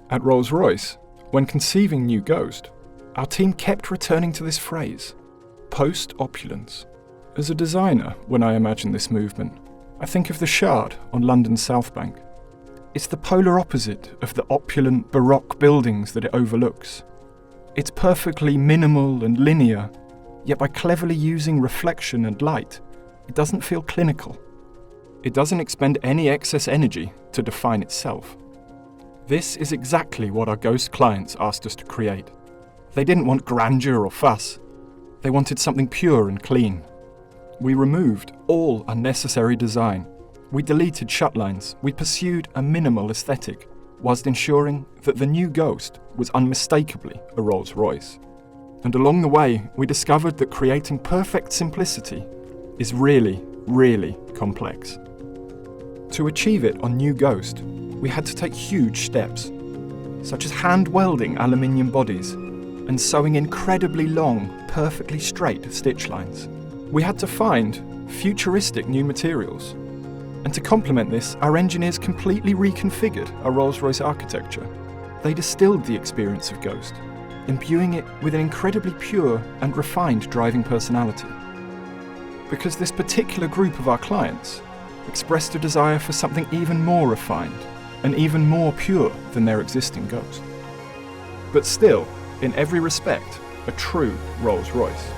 At Rolls-Royce, when conceiving new Ghost, our team kept returning to this phrase, post-opulence. As a designer, when I imagine this movement, I think of the Shard on London's South Bank. It's the polar opposite of the opulent Baroque buildings that it overlooks. It's perfectly minimal and linear, yet by cleverly using reflection and light, it doesn't feel clinical. It doesn't expend any excess energy to define itself. This is exactly what our Ghost clients asked us to create. They didn't want grandeur or fuss. They wanted something pure and clean. We removed all unnecessary design. We deleted shutlines. We pursued a minimal aesthetic, whilst ensuring that the new Ghost was unmistakably a Rolls-Royce. And along the way, we discovered that creating perfect simplicity is really, really complex. To achieve it on new Ghost, we had to take huge steps, such as hand welding aluminium bodies and sewing incredibly long, perfectly straight stitch lines. We had to find futuristic new materials. And to complement this, our engineers completely reconfigured our Rolls-Royce architecture. They distilled the experience of Ghost, imbuing it with an incredibly pure and refined driving personality. Because this particular group of our clients expressed a desire for something even more refined and even more pure than their existing Ghost. But still, in every respect, a true Rolls-Royce.